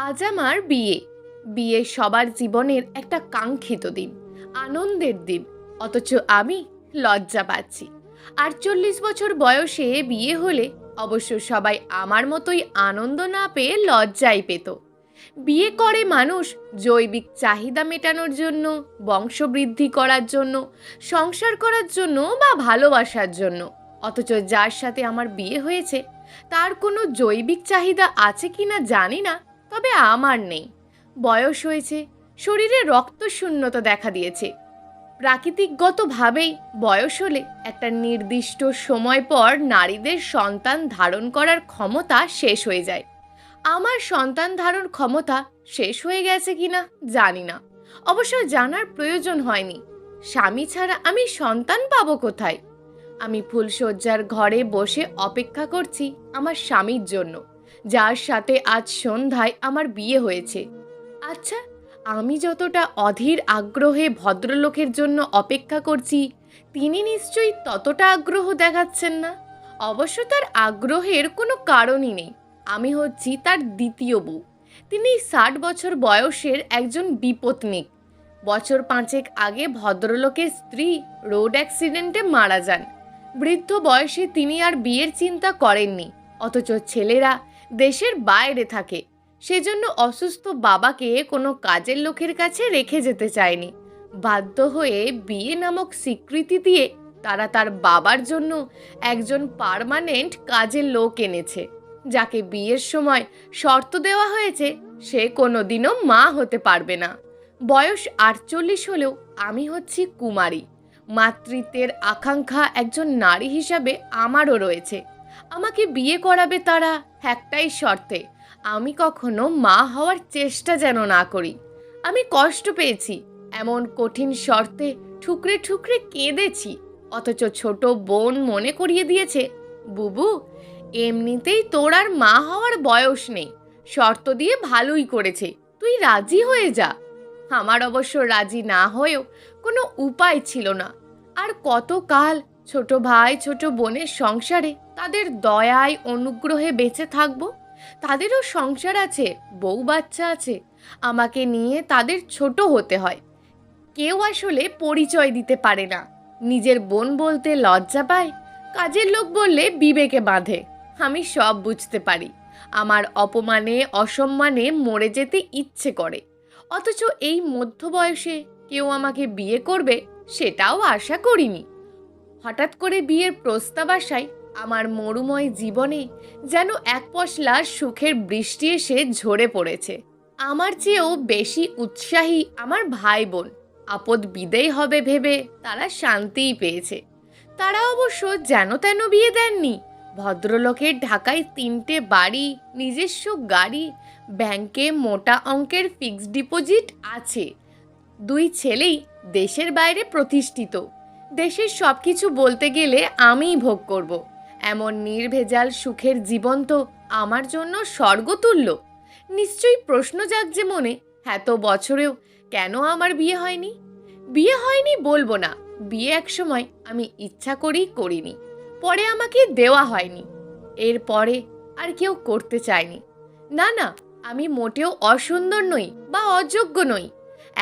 আজ আমার বিয়ে। বিয়ে সবার জীবনের একটা কাঙ্ক্ষিত দিন, আনন্দের দিন। অথচ আমি লজ্জা পাচ্ছি। ৪৮ বছর বয়সে বিয়ে হলে অবশ্য সবাই আমার মতোই আনন্দ না পেয়ে লজ্জাই পেত। বিয়ে করে মানুষ জৈবিক চাহিদা মেটানোর জন্য, বংশবৃদ্ধি করার জন্য, সংসার করার জন্য বা ভালোবাসার জন্য। অথচ যার সাথে আমার বিয়ে হয়েছে তার কোনো জৈবিক চাহিদা আছে কিনা জানি না, তবে আমার নেই। বয়স হয়েছে, শরীরে রক্তশূন্যতা দেখা দিয়েছে। প্রাকৃতিকগতভাবেই বয়স হলে একটা নির্দিষ্ট সময় পর নারীদের সন্তান ধারণ করার ক্ষমতা শেষ হয়ে যায়। আমার সন্তান ধারণ ক্ষমতা শেষ হয়ে গেছে কিনা জানি না, অবশ্য জানার প্রয়োজন হয়নি। স্বামী ছাড়া আমি সন্তান পাবো কোথায়? আমি ফুলশয্যার ঘরে বসে অপেক্ষা করছি আমার স্বামীর জন্য, যার সাথে আজ সন্ধ্যায় আমার বিয়ে হয়েছে। আচ্ছা, আমি যতটা অধীর আগ্রহে ভদ্রলোকের জন্য অপেক্ষা করছি, তিনি নিশ্চয়ই ততটা আগ্রহ দেখাচ্ছেন না। অবশ্য তার আগ্রহের কোনো কারণই নেই। আমি হচ্ছি তার দ্বিতীয় বউ। তিনি ৬০ বছর বয়সের একজন বিপত্নিক। বছর ৫ আগে ভদ্রলোকের স্ত্রী রোড অ্যাক্সিডেন্টে মারা যান। বৃদ্ধ বয়সে তিনি আর বিয়ের চিন্তা করেননি, অথচ ছেলেরা দেশের বাইরে থাকে, সেজন্য অসুস্থ বাবাকে কোনো কাজের লোকের কাছে রেখে যেতে চায়নি। বাধ্য হয়ে বিয়ে নামক স্বীকৃতি দিয়ে তারা তার বাবার জন্য একজন পার্মানেন্ট কাজের লোক এনেছে, যাকে বিয়ের সময় শর্ত দেওয়া হয়েছে সে কোনোদিনও মা হতে পারবে না। বয়স ৪৮ হলেও আমি হচ্ছি কুমারী। মাতৃত্বের আকাঙ্ক্ষা একজন নারী হিসাবে আমারও রয়েছে। আমাকে বিয়ে করাবে তারা একটাই শর্তে, আমি কখনো মা হওয়ার চেষ্টা যেন না করি। আমি কষ্ট পেয়েছি, এমন কঠিন শর্তে ঠুকরে ঠুকরে কেঁদেছি। অথচ ছোট বোন মনে করিয়ে দিয়েছে, বুবু, এমনিতেই তোর আর মা হওয়ার বয়স নেই, শর্ত দিয়ে ভালোই করেছে, তুই রাজি হয়ে যা। আমার অবশ্য রাজি না হয়েও কোনো উপায় ছিল না। আর কতকাল ছোট ভাই ছোট বোনের সংসারে তাদের দয়ায় অনুগ্রহে বেঁচে থাকবো? তাদেরও সংসার আছে, বউ বাচ্চা আছে, আমাকে নিয়ে তাদের ছোট হতে হয়। কেউ আসলে পরিচয় দিতে পারে না, নিজের বোন বলতে লজ্জা পায়, কাজের লোক বললে বিবেকে বাঁধে। আমি সব বুঝতে পারি, আমার অপমানে অসম্মানে মরে যেতে ইচ্ছে করে। অথচ এই মধ্য বয়সে কেউ আমাকে বিয়ে করবে সেটাও আশা করিনি। হঠাৎ করে বিয়ের প্রস্তাব আসায় আমার মরুময় জীবনে যেন এক পশলা সুখের বৃষ্টি এসে ঝরে পড়েছে। আমার চেয়েও বেশি উৎসাহী আমার ভাই বোন। আপদ বিদেয় হবে ভেবে তারা শান্তিই পেয়েছে। তারা অবশ্য যেন তেন বিয়ে দেননি। ভদ্রলোকের ঢাকায় ৩টে বাড়ি, নিজস্ব গাড়ি, ব্যাংকে মোটা অঙ্কের ফিক্সড ডিপোজিট আছে। ২ ছেলেই দেশের বাইরে প্রতিষ্ঠিত। দেশের সব কিছু বলতে গেলে আমিই ভোগ করব। এমন নির্ভেজাল সুখের জীবন তো আমার জন্য স্বর্গতুল্য। নিশ্চয়ই প্রশ্ন জাগছে মনে, এত বছরেও কেন আমার বিয়ে হয়নি? বিয়ে হয়নি বলবো না, বিয়ে একসময় আমি ইচ্ছা করেই করিনি, পরে আমাকে দেওয়া হয়নি, এরপরে আর কেউ করতে চায়নি। না না, আমি মোটেও অসুন্দর নই বা অযোগ্য নই।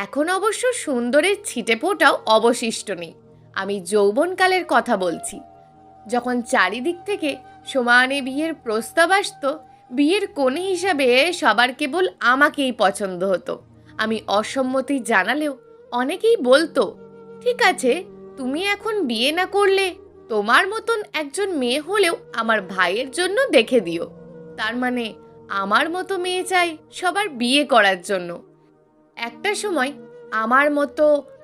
এখন অবশ্য সুন্দরের ছিটেফোঁটাও অবশিষ্ট নেই। আমি যৌবনকালের কথা বলছি, যখন চারিদিক থেকে সমানে বিয়ের প্রস্তাব আসতো। বিয়ের কনে হিসাবে সবার কেবল আমাকেই পছন্দ হতো। আমি অসম্মতি জানালেও অনেকেই বলতো, ঠিক আছে, তুমি এখন বিয়ে না করলে তোমার মতন একজন মেয়ে হলেও আমার ভাইয়ের জন্য দেখে দিও। তার মানে আমার মতো মেয়ে চাই সবার বিয়ে করার জন্য। একটা সময়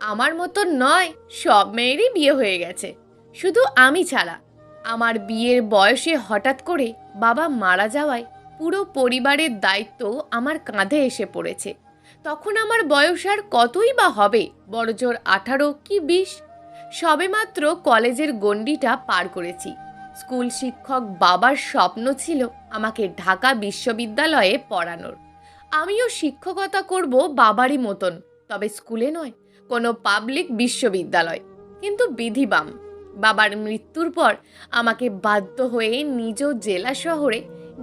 আমার মতো নয়, সব মেয়েরই বিয়ে হয়ে গেছে, শুধু আমি ছাড়া। আমার বিয়ের বয়সে হঠাৎ করে বাবা মারা যাওয়ায় পুরো পরিবারের দায়িত্ব আমার কাঁধে এসে পড়েছে। তখন আমার বয়স আর কতই বা হবে, বড়জোর ১৮ কি ২০। সবেমাত্র কলেজের গণ্ডিটা পার করেছি। স্কুল শিক্ষক বাবার স্বপ্ন ছিল আমাকে ঢাকা বিশ্ববিদ্যালয়ে পড়ানোর। আমিও শিক্ষকতা করব বাবারই মতন, তবে স্কুলে নয়, কোনো পাবলিক বিশ্ববিদ্যালয়। কিন্তু বিধিবাম, বাবার মৃত্যুর পর আমাকে বাধ্য হয়ে নিজ জেলা শহরে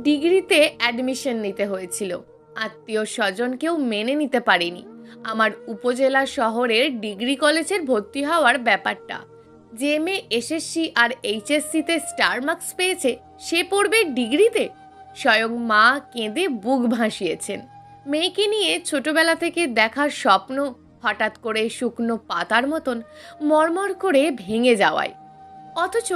ডিগ্রিতে অ্যাডমিশন নিতে হয়েছিল। আত্মীয় স্বজন কেউ মেনে নিতে পারেনি আমার উপজেলা শহরের ডিগ্রি কলেজের ভর্তি হওয়ার ব্যাপারটা। যে মেয়ে এসএসসি আর এইচএসসিতে স্টার মার্কস পেয়েছে সে পড়বে ডিগ্রিতে। স্বয়ং মা কেঁদে বুক ভাসিয়েছেন। মেয়েকে নিয়ে ছোটবেলা থেকে দেখার স্বপ্ন হঠাৎ করে শুকনো পাতার মতন মরমর করে ভেঙে যাওয়ায়। অথচ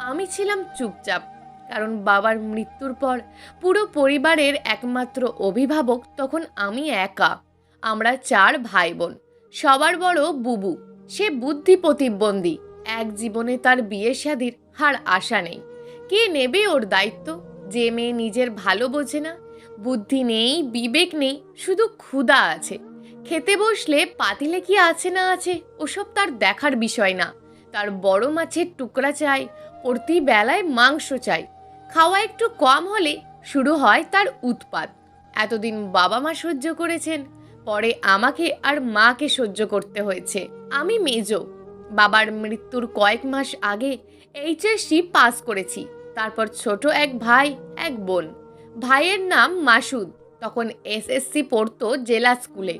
আমি ছিলাম চুপচাপ, কারণ বাবার মৃত্যুর পর পুরো পরিবারের একমাত্র অভিভাবক তখন আমি একা। আমরা 4 ভাই বোন, সবার বড় বুবু। সে বুদ্ধি প্রতিবন্ধী, এক জীবনে তার বিয়ে শাদির আর আশা নেই। কে নেবে ওর দায়িত্ব? যে মেয়ে নিজের ভালো বোঝে না, বুদ্ধি নেই, বিবেক নেই, শুধু ক্ষুধা আছে। খেতে বসলে পাতিলে কি আছে না আছে ওসব তার দেখার বিষয় না। তার বড় মাছের টুকরা চাই, প্রতি বেলায় মাংস চাই। খাওয়া একটু কম হলে শুরু হয় তার উৎপাত। এতদিন বাবা মা সহ্য করেছেন, পরে আমাকে আর মাকে সহ্য করতে হয়েছে। আমি মেজো। বাবার মৃত্যুর কয়েক মাস আগে এইচএসসি পাস করেছি। তারপর ছোট এক ভাই, এক বোন। ভাইয়ের নাম মাসুদ, তখন এসএসসি পড়তো জেলা স্কুলে।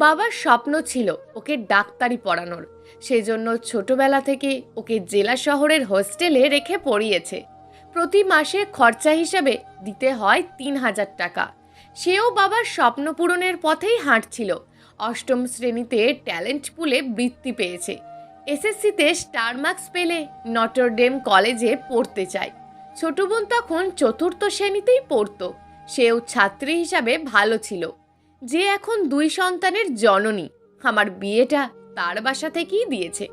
বাবার স্বপ্ন ছিল ওকে ডাক্তারি পড়ানোর, সেজন্য ছোটবেলা থেকে ওকে জেলা শহরের হোস্টেলে রেখে পড়িয়েছে। প্রতি মাসে খরচা হিসাবে দিতে হয় 3,000 টাকা। সেও বাবার স্বপ্ন পূরণের পথেই হাঁটছিল। অষ্টম শ্রেণীতে ট্যালেন্ট পুলে বৃত্তি পেয়েছে। এসএসসিতে স্টার মার্কস পেলে নটরডেম কলেজে পড়তে চায়। ছোট বোন তখন 4র্থ শ্রেণীতেই পড়তো। সেও ছাত্রী হিসাবে ভালো ছিল। যে এখন 2 সন্তানের জননী, আমার বিয়েটা তার বাসা থেকেই দিয়েছে।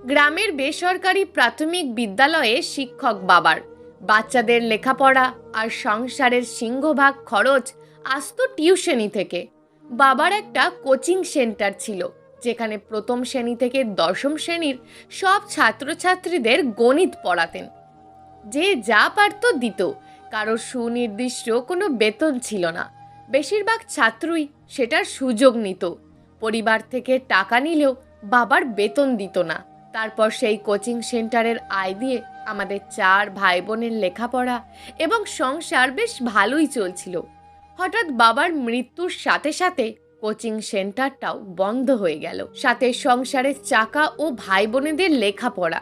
গ্রামের বেসরকারি প্রাথমিক বিদ্যালয়ে শিক্ষক বাবার। বাচ্চাদের লেখাপড়া আর সংসারের সিংহভাগ খরচ আসতো টিউশনি থেকে। বাবার একটা কোচিং সেন্টার ছিল, যেখানে প্রথম শ্রেণী থেকে 10ম শ্রেণীর সব ছাত্রছাত্রীদের গণিত পড়াতেন। যে যা পারত দিত, কারোর সুনির্দিষ্ট কোনো বেতন ছিল না। বেশিরভাগ ছাত্রই সেটার সুযোগ নিত। পরিবার থেকে টাকা নিলেও বাবার বেতন দিত না। তারপর সেই কোচিং সেন্টারের আয় দিয়ে আমাদের 4 ভাই বোনের লেখাপড়া এবং সংসার বেশ ভালোই চলছিল। হঠাৎ বাবার মৃত্যুর সাথে সাথে কোচিং সেন্টারটাও বন্ধ হয়ে গেল, সাথে সংসারের চাকা ও ভাই বোনেদের লেখাপড়া।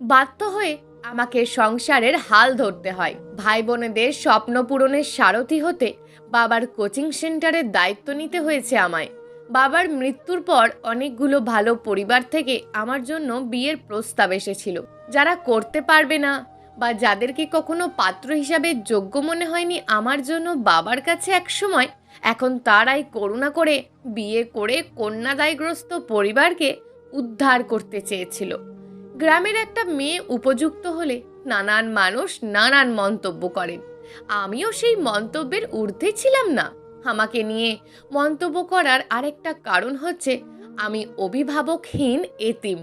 বাধ্য হয়ে আমাকে সংসারের হাল ধরতে হয়। ভাই বোনেদের স্বপ্ন পূরণের সারথি হতে বাবার কোচিং সেন্টারের দায়িত্ব নিতে হয়েছে আমায়। বাবার মৃত্যুর পর অনেকগুলো ভালো পরিবার থেকে আমার জন্য বিয়ের প্রস্তাব এসেছিল। যারা করতে পারবে না বা যাদেরকে কখনো পাত্র হিসাবে যোগ্য মনে হয়নি আমার জন্য বাবার কাছে একসময়, এখন তারাই করুণা করে বিয়ে করে কন্যাদায়গ্রস্ত পরিবারকে উদ্ধার করতে চেয়েছিল। গ্রামের একটা মেয়ে উপযুক্ত হলে নানান মানুষ নানান মন্তব্য করেন। আমিও সেই মন্তব্যের ঊর্ধ্বে ছিলাম না। আমাকে নিয়ে মন্তব্য করার আরেকটা কারণ হচ্ছে আমি অভিভাবকহীন এতিম।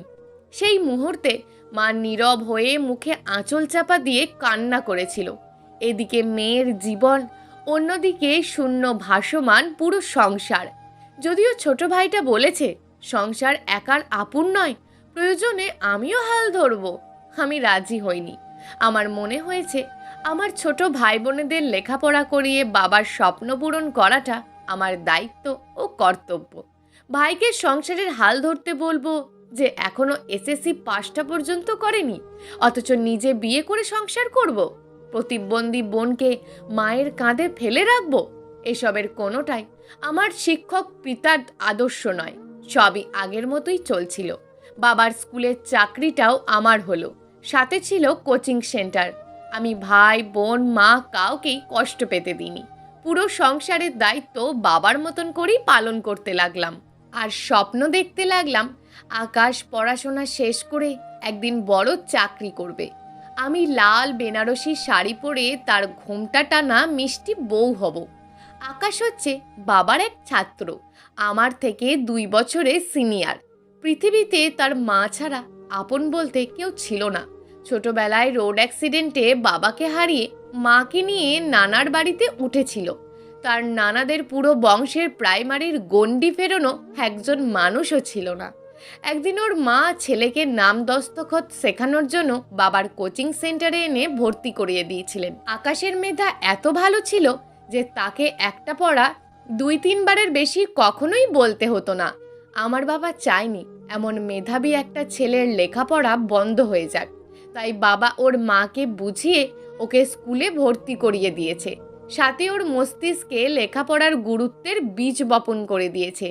সেই মুহূর্তে মা নীরব হয়ে মুখে আঁচল চাপা দিয়ে কান্না করেছিল। এদিকে মেয়ের জীবন, অন্যদিকে শূন্য ভাসমান পুরো সংসার। যদিও ছোট ভাইটা বলেছে সংসার একার আপন নয়, প্রয়োজনে আমিও হাল ধরব। আমি রাজি হইনি। আমার মনে হয়েছে আমার ছোট ভাই বোনেদের লেখাপড়া করিয়ে বাবার স্বপ্ন পূরণ করাটা আমার দায়িত্ব ও কর্তব্য। ভাইকে সংসারের হাল ধরতে বলবো যে এখনো এসএসসি পাসটা পর্যন্ত করেনি, অথচ নিজে বিয়ে করে সংসার করব? প্রতিবন্ধী বোনকে মায়ের কাঁধে ফেলে রাখবো? এসবের কোনোটাই আমার শিক্ষক পিতার আদর্শ নয়। সবই আগের মতোই চলছিল। বাবার স্কুলের চাকরিটাও আমার হলো, সাথে ছিল কোচিং সেন্টার। আমি ভাই বোন মা কাউকেই কষ্ট পেতে দিইনি। পুরো সংসারের দায়িত্ব বাবার মতন করেই পালন করতে লাগলাম। আর স্বপ্ন দেখতে লাগলাম আকাশ পড়াশোনা শেষ করে একদিন বড় চাকরি করবে। আমি লাল বেনারসি শাড়ি পরে তার ঘোমটা টানা মিষ্টি বউ হব। আকাশ হচ্ছে বাবার এক ছাত্র, আমার থেকে 2 বছরের সিনিয়র। পৃথিবীতে তার মা ছাড়া আপন বলতে কেউ ছিল না। ছোটবেলায় রোড অ্যাক্সিডেন্টে বাবাকে হারিয়ে মাকে নিয়ে নানার বাড়িতে উঠেছিল। তার নানাদের পুরো বংশের প্রাইমারির গণ্ডি ফেরানো একজন মানুষও ছিল না। একদিন ওর মা ছেলেকে নাম দস্তখত শেখানোর জন্য বাবার কোচিং সেন্টারে এনে ভর্তি করিয়ে দিয়েছিলেন। আকাশের মেধা এত ভালো ছিল যে তাকে একটা পড়া 2-3 বারের বেশি কখনোই বলতে হতো না। আমার বাবা চায়নি এমন মেধাবী একটা ছেলের লেখাপড়া বন্ধ হয়ে যাক। তাই বাবা ওর মাকে বুঝিয়ে ওকে স্কুলে ভর্তি করিয়ে দিয়েছে। সাথে ওর মস্তিষ্কে লেখাপড়ার গুরুত্বের বীজ বপন করে দিয়েছে।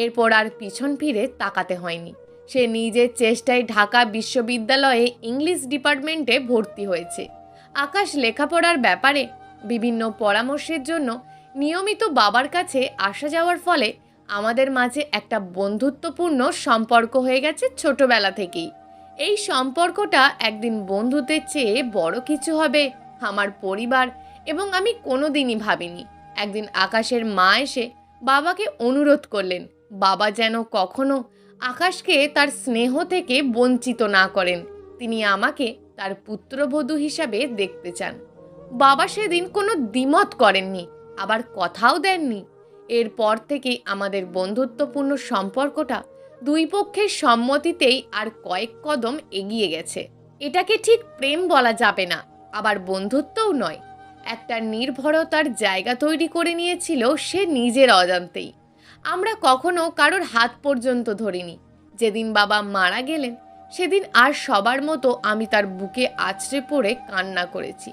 এরপর আর পিছন ফিরে তাকাতে হয়নি। সে নিজের চেষ্টায় ঢাকা বিশ্ববিদ্যালয়ে ইংলিশ ডিপার্টমেন্টে ভর্তি হয়েছে। আকাশ লেখাপড়ার ব্যাপারে বিভিন্ন পরামর্শের জন্য নিয়মিত বাবার কাছে আসা যাওয়ার ফলে আমাদের মাঝে একটা বন্ধুত্বপূর্ণ সম্পর্ক হয়ে গেছে ছোটবেলা থেকেই। এই সম্পর্কটা একদিন বন্ধুত্বের চেয়ে বড় কিছু হবে আমার পরিবার এবং আমি কোনোদিনই ভাবিনি। একদিন আকাশের মা এসে বাবাকে অনুরোধ করলেন বাবা যেন কখনো আকাশকে তার স্নেহ থেকে বঞ্চিত না করেন। তিনি আমাকে তার পুত্রবধূ হিসাবে দেখতে চান। বাবা সেদিন কোনো দ্বিমত করেননি, আবার কথাও দেননি। এরপর থেকেই আমাদের বন্ধুত্বপূর্ণ সম্পর্কটা দুই পক্ষের সম্মতিতেই আর কয়েক কদম এগিয়ে গেছে। এটাকে ঠিক প্রেম বলা যাবে না, আবার বন্ধুত্বও নয়। একটা নির্ভরতার জায়গা তৈরি করে নিয়েছিল সে নিজের অজান্তেই। আমরা কখনো কারোর হাত পর্যন্ত ধরিনি। যেদিন বাবা মারা গেলেন সেদিন আর সবার মতো আমি তার বুকে আছড়ে পড়ে কান্না করেছি।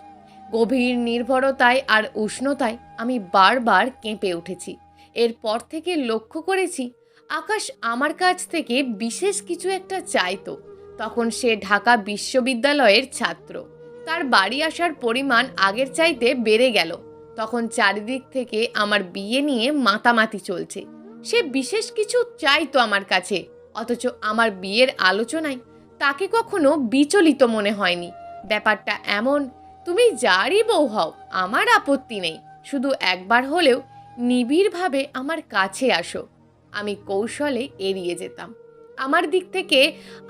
গভীর নির্ভরতায় আর উষ্ণতায় আমি বারবার কেঁপে উঠেছি। এরপর থেকে লক্ষ্য করেছি আকাশ আমার কাছ থেকে বিশেষ কিছু একটা চাইতো। তখন সে ঢাকা বিশ্ববিদ্যালয়ের ছাত্র। তার বাড়ি আসার পরিমাণ আগের চাইতে বেড়ে গেল। তখন চারিদিক থেকে আমার বিয়ে নিয়ে মাতামাতি চলছে। সে বিশেষ কিছু চাইতো আমার কাছে, অথচ আমার বিয়ের আলোচনায় তাকে কখনো বিচলিত মনে হয়নি। ব্যাপারটা এমন, তুমি যারই বউ হও আমার আপত্তি নেই, শুধু একবার হলেও নিবিড়ভাবে আমার কাছে আসো। আমি কৌশলে এড়িয়ে যেতাম। আমার দিক থেকে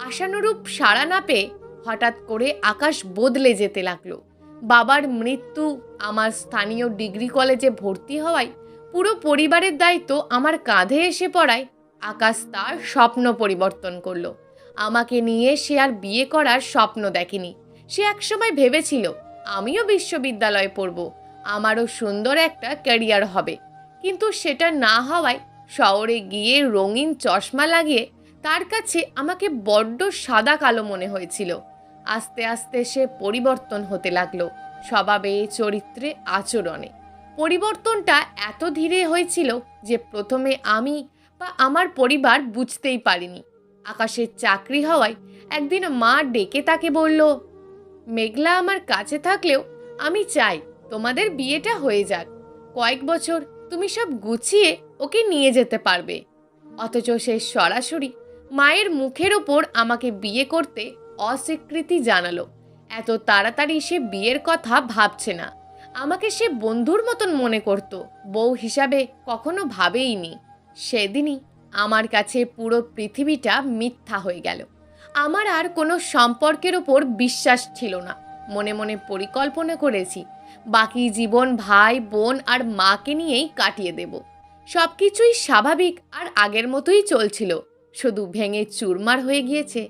আশানুরূপ সাড়া না পেয়ে হঠাৎ করে আকাশ বদলে যেতে লাগলো। বাবার মৃত্যু, আমার স্থানীয় ডিগ্রি কলেজে ভর্তি হওয়ায় পুরো পরিবারের দায়িত্ব আমার কাঁধে এসে পড়ায় আকাশ তার স্বপ্ন পরিবর্তন করলো। আমাকে নিয়ে সে আর বিয়ে করার স্বপ্ন দেখেনি। সে একসময় ভেবেছিল আমিও বিশ্ববিদ্যালয়ে পড়ব, আমারও সুন্দর একটা ক্যারিয়ার হবে। কিন্তু সেটা না হওয়ায় শহরে গিয়ে রঙিন চশমা লাগিয়ে তার কাছে আমাকে বড্ড সাদা কালো মনে হয়েছিল। আস্তে আস্তে সে পরিবর্তন হতে লাগলো, স্বভাবে, চরিত্রে, আচরণে। পরিবর্তনটা এত ধীরে হয়েছিল যে প্রথমে আমি বা আমার পরিবার বুঝতেই পারিনি। আকাশের চাকরি হওয়ায় একদিন মা ডেকে তাকে বলল, মেঘলা আমার কাছে থাকলেও আমি চাই তোমাদের বিয়েটা হয়ে যাক। কয়েক বছর তুমি সব গুছিয়ে ওকে নিয়ে যেতে পারবে। অথচ সে সরাসরি মায়ের মুখের ওপর আমাকে বিয়ে করতে অস্বীকৃতি জানালো। এত তাড়াতাড়ি সে বিয়ের কথা ভাবছে না। আমাকে সে বন্ধুর মতন মনে করত, বউ হিসাবে কখনো ভাবেইনি। সেদিনই আমার কাছে পুরো পৃথিবীটা মিথ্যা হয়ে গেল। আমার আর কোনো সম্পর্কের ওপর বিশ্বাস ছিল না। মনে মনে পরিকল্পনা করেছি বাকি জীবন ভাই বোন আর মাকে নিয়েই কাটিয়ে দেব। সব কিছুই স্বাভাবিক আর আগের মতোই চলছিল, শুধু ভেঙে চুরমার হয়ে গিয়েছে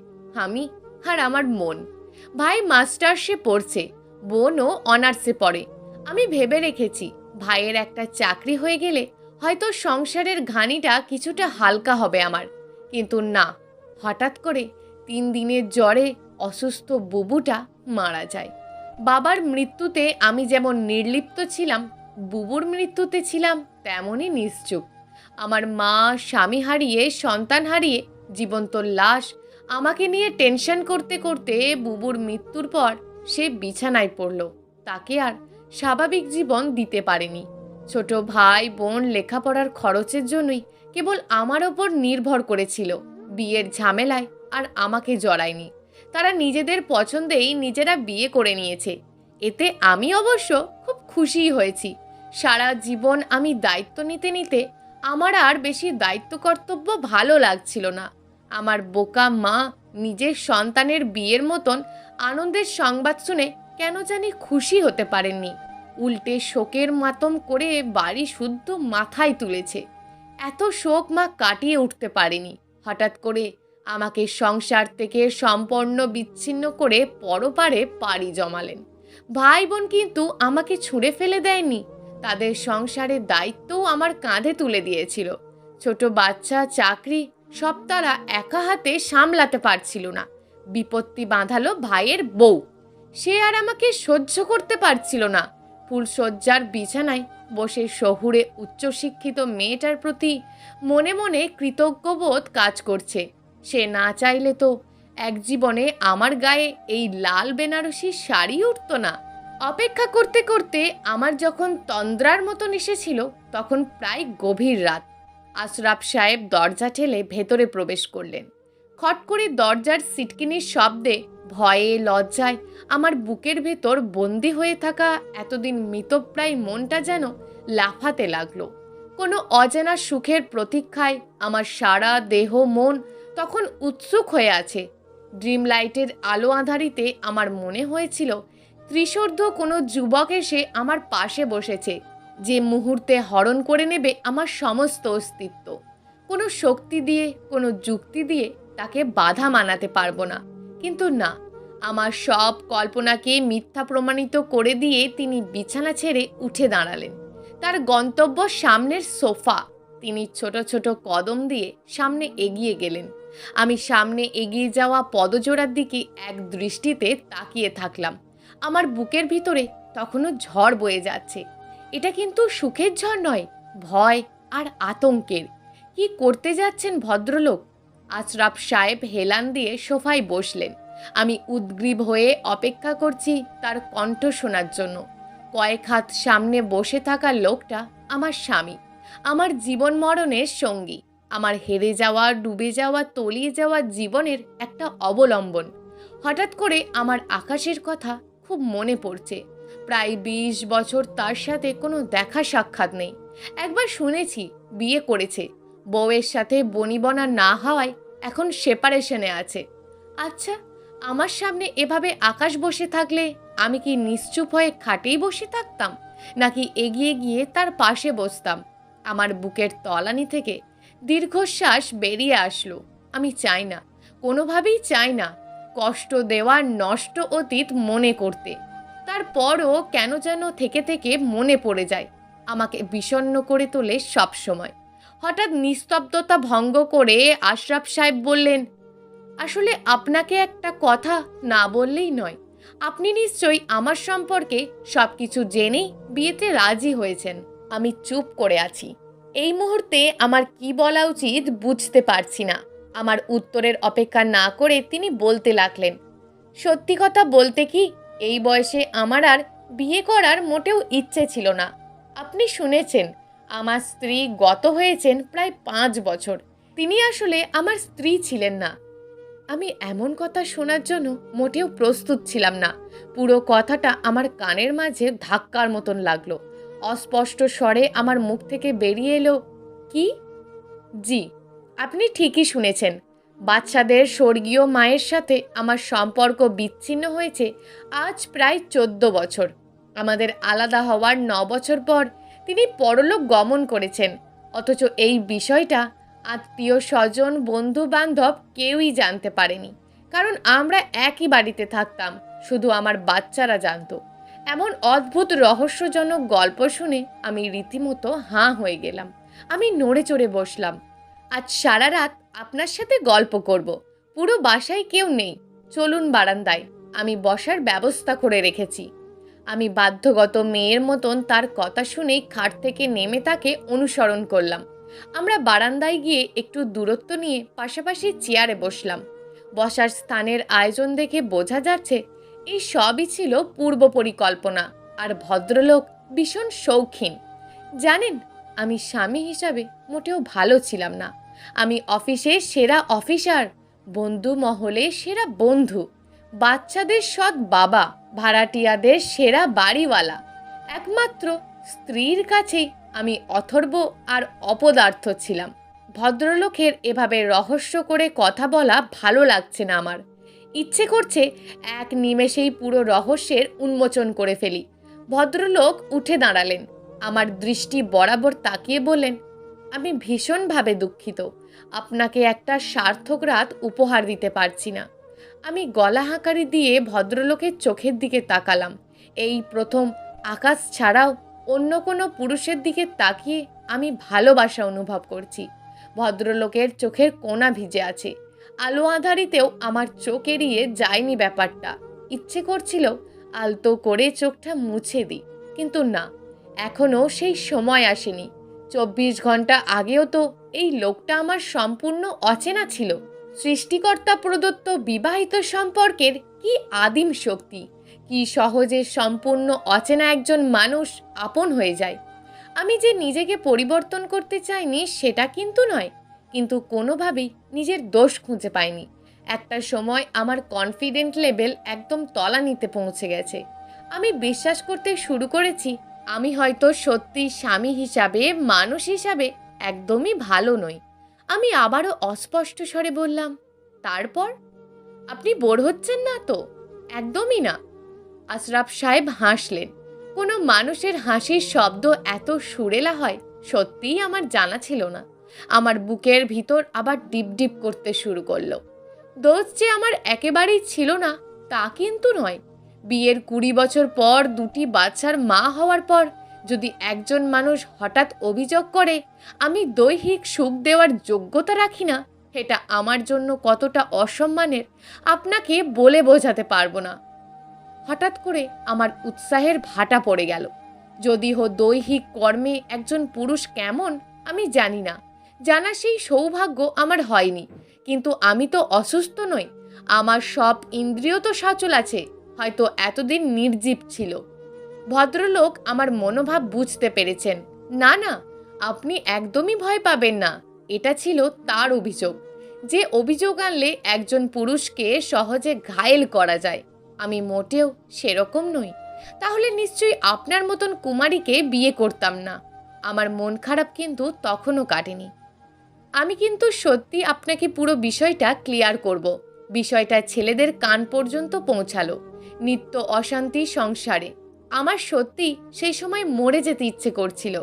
আমি আর আমার মন। ভাই মাস্টার্সে পড়ছে, বোনও অনার্সে পড়ে। আমি ভেবে রেখেছি ভাইয়ের একটা চাকরি হয়ে গেলে হয়তো সংসারের ঘানিটা কিছুটা হালকা হবে আমার। কিন্তু না, হঠাৎ করে 3 দিনের জ্বরে অসুস্থ বুবুটা মারা যায়। বাবার মৃত্যুতে আমি যেমন নির্লিপ্ত ছিলাম, বুবুর মৃত্যুতে ছিলাম তেমনই নিশ্চুপ। আমার মা স্বামী হারিয়ে, সন্তান হারিয়ে জীবন্ত লাশ আমাকে নিয়ে টেনশন করতে করতে বুবুর মৃত্যুর পর সে বিছানায় পড়ল। তাকে আর স্বাভাবিক জীবন দিতে পারেনি। ছোট ভাই বোন লেখাপড়ার খরচের জন্যই কেবল আমার ওপর নির্ভর করেছিল। বিয়ের ঝামেলায় আর আমাকে জড়ায়নি। তারা নিজেদের পছন্দেই নিজেরা বিয়ে করে নিয়েছে। এতে আমি অবশ্য খুব খুশি হয়েছি। সারা জীবন আমি দায়িত্ব নিতে নিতে আমার আর বেশি দায়িত্ব কর্তব্য ভালো লাগছিল না। আমার বোকা মা নিজের সন্তানের বিয়ের মতন আনন্দের সংবাদ শুনে কেন জানি খুশি হতে পারেননি। উল্টে শোকের মাতম করে বাড়ি শুদ্ধ মাথায় তুলেছে। এত শোক মা কাটিয়ে উঠতে পারেনি। হঠাৎ করে আমাকে সংসার থেকে সম্পূর্ণ বিচ্ছিন্ন করে পরপারে পাড়ি জমালেন। ভাই বোন কিন্তু আমাকে ছুঁড়ে ফেলে দেয়নি, তাদের সংসারের দায়িত্বও আমার কাঁধে তুলে দিয়েছিল। ছোট বাচ্চা, চাকরি সব তারা একা হাতে সামলাতে পারছিল না। বিপত্তি বাঁধালো ভাইয়ের বউ, সে আর আমাকে সহ্য করতে পারছিল না। ফুলশয্যার বিছানায় বসে শহুরে উচ্চশিক্ষিত মেয়েটার প্রতি মনে মনে কৃতজ্ঞবোধ কাজ করছে। সে না চাইলে তো এক জীবনে আমার গায়ে এই লাল বেনারসি শাড়ি উঠত না। অপেক্ষা করতে করতে আমার যখন তন্দ্রার মতন এসেছিল, তখন প্রায় গভীর রাত। আশরাফ সাহেব দরজা ঠেলে ভেতরে প্রবেশ করলেন। খট করে দরজার সিটকিনির শব্দে ভয়ে লজ্জায় আমার বুকের ভেতর বন্দি হয়ে থাকা এতদিন মৃতপ্রায় মনটা যেন লাফাতে লাগলো। কোনো অজানা সুখের প্রতীক্ষায় আমার সারা দেহ মন তখন উৎসুক হয়ে আছে। ড্রিম লাইটের আলো আঁধারিতে আমার মনে হয়েছিল ত্রিশোর্ধ্ব কোনো যুবক এসে আমার পাশে বসেছে, যে মুহূর্তে হরণ করে নেবে আমার সমস্ত অস্তিত্ব। কোনো শক্তি দিয়ে, কোনো যুক্তি দিয়ে তাকে বাধা মানাতে পারবো না। কিন্তু না, আমার সব কল্পনাকে মিথ্যা প্রমাণিত করে দিয়ে তিনি বিছানা ছেড়ে উঠে দাঁড়ালেন। তার গন্তব্য সামনের সোফা। তিনি ছোট ছোট কদম দিয়ে সামনে এগিয়ে গেলেন। আমি সামনে এগিয়ে যাওয়া পদজোড়ার দিকে এক দৃষ্টিতে তাকিয়ে থাকলাম। আমার বুকের ভিতরে তখনও ঝড় বয়ে যাচ্ছে। এটা কিন্তু সুখের ঝড় নয়, ভয় আর আতঙ্কের। কি করতে যাচ্ছেন ভদ্রলোক? আশরাফ সাহেব হেলান দিয়ে সোফায় বসলেন। আমি উদ্গ্রীব হয়ে অপেক্ষা করছি তার কণ্ঠ শোনার জন্য। কয়েক হাত সামনে বসে থাকা লোকটা আমার স্বামী, আমার জীবন মরণের সঙ্গী, আমার হেরে যাওয়া, ডুবে যাওয়া, তলিয়ে যাওয়া জীবনের একটা অবলম্বন। হঠাৎ করে আমার আকাশের কথা খুব মনে পড়ছে। প্রায় 20 বছর তার সাথে কোনো দেখা সাক্ষাৎ নেই। একবার শুনেছি বিয়ে করেছে, বউয়ের সাথে বনিবনা না হওয়ায় এখন সেপারেশনে আছে। আচ্ছা, আমার সামনে এভাবে আকাশ বসে থাকলে আমি কি নিশ্চুপ হয়ে খাটেই বসে থাকতাম, নাকি এগিয়ে গিয়ে তার পাশে বসতাম? আমার বুকের তলানি থেকে দীর্ঘশ্বাস বেরিয়ে আসলো। আমি চাই না, কোনোভাবেই চাই না কষ্ট দেওয়ার নষ্ট অতীত মনে করতে। তারপরও কেন যেন থেকে থেকে মনে পড়ে যায়, আমাকে বিষণ্ণ করে তোলে সব সময়। হঠাৎ নিস্তব্ধতা ভঙ্গ করে আশরাফ সাহেব বললেন, আসলে আপনাকে একটা কথা না বললেই নয়। আপনি নিশ্চয়ই আমার সম্পর্কে সব কিছু জেনেই বিয়েতে রাজি হয়েছেন। আমি চুপ করে আছি। এই মুহূর্তে আমার কি বলা উচিত বুঝতে পারছি না। আমার উত্তরের অপেক্ষা না করে তিনি বলতে লাগলেন, সত্যি কথা বলতে কি, এই বয়সে আমার আর বিয়ে করার মোটেও ইচ্ছে ছিল না। আপনি শুনেছেন, আমার স্ত্রী গত হয়েছেন প্রায় 5 বছর। তিনি আসলে আমার স্ত্রী ছিলেন না। আমি এমন কথা শোনার জন্য মোটেও প্রস্তুত ছিলাম না। পুরো কথাটা আমার কানের মাঝে ধাক্কার মতন লাগলো। অস্পষ্ট স্বরে আমার মুখ থেকে বেরিয়ে এলো, কি? জি, আপনি ঠিকই শুনেছেন। বাচ্চাদের স্বর্গীয় মায়ের সাথে আমার সম্পর্ক বিচ্ছিন্ন হয়েছে আজ প্রায় 14 বছর। আমাদের আলাদা হওয়ার 9 বছর পর তিনি পরলোক গমন করেছেন। অথচ এই বিষয়টা আত্মীয় স্বজন, বন্ধু বান্ধব কেউই জানতে পারেনি, কারণ আমরা একই বাড়িতে থাকতাম। শুধু আমার বাচ্চারা জানতো। এমন অদ্ভুত রহস্যজনক গল্প শুনে আমি রীতিমতো হাঁ হয়ে গেলাম। আমি নড়ে চড়ে বসলাম। আজ সারা রাত আপনার সাথে গল্প করব। পুরো বাসায় কেউ নেই, চলুন বারান্দায়, আমি বসার ব্যবস্থা করে রেখেছি। আমি বাধ্যগত মেয়ের মতন তার কথা শুনেই খাট থেকে নেমে তাকে অনুসরণ করলাম। আমরা বারান্দায় গিয়ে একটু দূরত্ব নিয়ে পাশাপাশি চেয়ারে বসলাম। বসার স্থানের আয়োজন দেখে বোঝা যাচ্ছে এই সবই ছিল পূর্ব পরিকল্পনা। আর ভদ্রলোক ভীষণ শৌখিন। জানেন, আমি স্বামী হিসাবে মোটেও ভালো ছিলাম না। আমি অফিসে সেরা অফিসার, বন্ধু মহলে সেরা বন্ধু, বাচ্চাদের সৎ বাবা, ভাড়াটিয়াদের সেরা বাড়িওয়ালা। একমাত্র স্ত্রীর কাছেই আমি অথর্ব আর অপদার্থ ছিলাম। ভদ্রলোকের এভাবে রহস্য করে কথা বলা ভালো লাগছে না আমার। ইচ্ছে করছে এক নিমেষেই পুরো রহস্যের উন্মোচন করে ফেলি। ভদ্রলোক উঠে দাঁড়ালেন, আমার দৃষ্টি বরাবর তাকিয়ে বললেন, আমি ভীষণভাবে দুঃখিত, আপনাকে একটা সার্থক রাত উপহার দিতে পারছি না। আমি গলা হাঁকারি দিয়ে ভদ্রলোকের চোখের দিকে তাকালাম। এই প্রথম আকাশ ছাড়াও অন্য কোনো পুরুষের দিকে তাকিয়ে আমি ভালোবাসা অনুভব করছি। ভদ্রলোকের চোখের কোণা ভিজে আছে। আলো আঁধারিতেও আমার চোখ এড়িয়ে যায়নি ব্যাপারটা। ইচ্ছে করছিল আলতো করে চোখটা মুছে দিই, কিন্তু না, এখনও সেই সময় আসেনি। 24 ঘন্টা আগেও তো এই লোকটা আমার সম্পূর্ণ অচেনা ছিল। সৃষ্টিকর্তা প্রদত্ত বিবাহিত সম্পর্কের কি আদিম শক্তি! কি সহজে সম্পূর্ণ অচেনা একজন মানুষ আপন হয়ে যায়। আমি যে নিজেকে পরিবর্তন করতে চাইনি সেটা কিন্তু নয়, কিন্তু কোনোভাবেই নিজের দোষ খুঁজে পাইনি। একটা সময় আমার কনফিডেন্ট লেভেল একদম তলানিতে পৌঁছে গেছে। আমি বিশ্বাস করতে শুরু করেছি আমি হয়তো সত্যি স্বামী হিসাবে, মানুষ হিসাবে একদমই ভালো নই। আমি আবারও অস্পষ্ট স্বরে বললাম, তারপর? আপনি বোর হচ্ছেন না তো? একদমই না। আশরাফ সাহেব হাসলেন। কোনো মানুষের হাসির শব্দ এত সুরেলা হয় সত্যিই আমার জানা ছিল না। আমার বুকের ভিতর আবার ডিপ ডিপ করতে শুরু করলো। দোষ যে আমার একেবারেই ছিল না তা কিন্তু নয়। বিয়ের 20 বছর পর 2টি বাচ্চার মা হওয়ার পর যদি একজন মানুষ হঠাৎ অভিযোগ করে আমি দৈহিক সুখ দেওয়ার যোগ্যতা রাখি না, এটা আমার জন্য কতটা অসম্মানের আপনাকে বলে বোঝাতে পারবো না। হঠাৎ করে আমার উৎসাহের ভাটা পড়ে গেল। যদিও দৈহিক কর্মে একজন পুরুষ কেমন আমি জানি না, জানা সেই সৌভাগ্য আমার হয়নি, কিন্তু আমি তো অসুস্থ নই। আমার সব ইন্দ্রিয় তো সচল আছে, হয়তো এতদিন নির্জীব ছিল। ভদ্রলোক আমার মনোভাব বুঝতে পেরেছেন। না না, আপনি একদমই ভয় পাবেন না। এটা ছিল তার অভিযোগ, যে অভিযোগ আনলে একজন পুরুষকে সহজে ঘায়েল করা যায়। আমি মোটেও সেরকম নই। তাহলে নিশ্চয়ই আপনার মতন কুমারীকে বিয়ে করতাম না। আমার মন খারাপ কিন্তু তখনও কাটেনি। আমি কিন্তু সত্যি আপনাকে পুরো বিষয়টা ক্লিয়ার করব। বিষয়টা ছেলেদের কান পর্যন্ত পৌঁছালো। নিত্য অশান্তি সংসারে। আমার সত্যি সেই সময় মরে যেতে ইচ্ছে করছিল।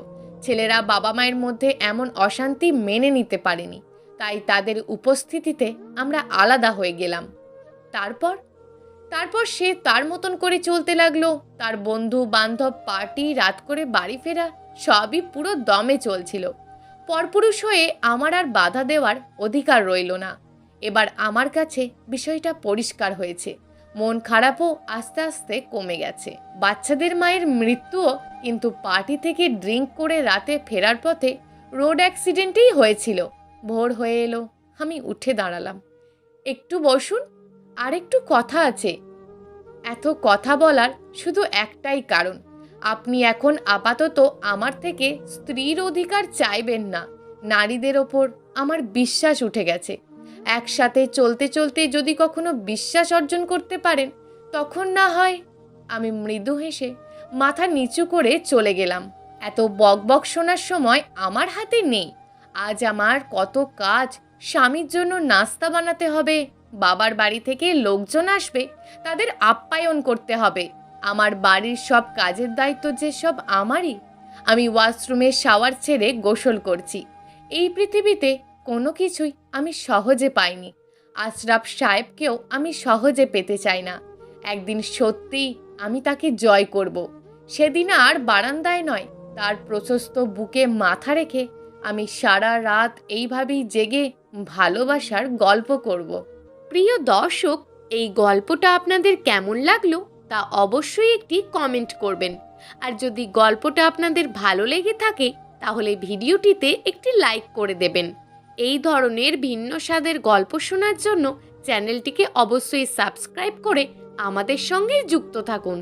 ছেলেরা বাবা মায়ের মধ্যে এমন অশান্তি মেনে নিতে পারেনি, তাই তাদের উপস্থিতিতে আমরা আলাদা হয়ে গেলাম। তারপর তারপর সে তার মতন করে চলতে লাগলো। তার বন্ধু বান্ধব, পার্টি, রাত করে বাড়ি ফেরা, সবই পুরো দমে চলছিল। পরপুরুষ হয়ে আমার আর বাধা দেওয়ার অধিকার রইল না। এবার আমার কাছে বিষয়টা পরিষ্কার হয়েছে। মন খারাপও আস্তে আস্তে কমে গেছে। বাচ্চাদের মায়ের মৃত্যুও কিন্তু পার্টি থেকে ড্রিঙ্ক করে রাতে ফেরার পথে রোড অ্যাক্সিডেন্টেই হয়েছিল। ভোর হয়ে এলো, আমি উঠে দাঁড়ালাম। একটু বসুন, আর একটু কথা আছে। এত কথা বলার শুধু একটাই কারণ, আপনি এখন আপাতত আমার থেকে স্ত্রীর অধিকার চাইবেন না। নারীদের ওপর আমার বিশ্বাস উঠে গেছে। একসাথে চলতে চলতে যদি কখনো বিশ্বাস অর্জন করতে পারেন তখন না হয়। আমি মৃদু হেসে মাথা নিচু করে চলে গেলাম। এত বকবক শোনার সময় আমার হাতে নেই। আজ আমার কত কাজ। স্বামীর জন্য নাস্তা বানাতে হবে, বাবার বাড়ি থেকে লোকজন আসবে, তাদের আপ্যায়ন করতে হবে। আমার বাড়ির সব কাজের দায়িত্ব যে সব আমারই। আমি ওয়াশরুমে শাওয়ার ছেড়ে গোসল করছি। এই পৃথিবীতে কোনো কিছুই আমি সহজে পাইনি। আশরাফ সাহেবকেও আমি সহজে পেতে চাই না। একদিন সত্যিই আমি তাকে জয় করব। সেদিন আর বারান্দায় নয়, তার প্রশস্ত বুকে মাথা রেখে আমি সারা রাত এইভাবেই জেগে ভালোবাসার গল্প করব। প্রিয় দর্শক, এই গল্পটা আপনাদের কেমন লাগলো তা অবশ্যই একটি কমেন্ট করবেন। আর যদি গল্পটা আপনাদের ভালো লেগে থাকে তাহলে ভিডিওটিতে একটি লাইক করে দেবেন। এই ধরনের ভিন্ন স্বাদের গল্প শোনার জন্য চ্যানেলটিকে অবশ্যই সাবস্ক্রাইব করে আমাদের সঙ্গে যুক্ত থাকুন।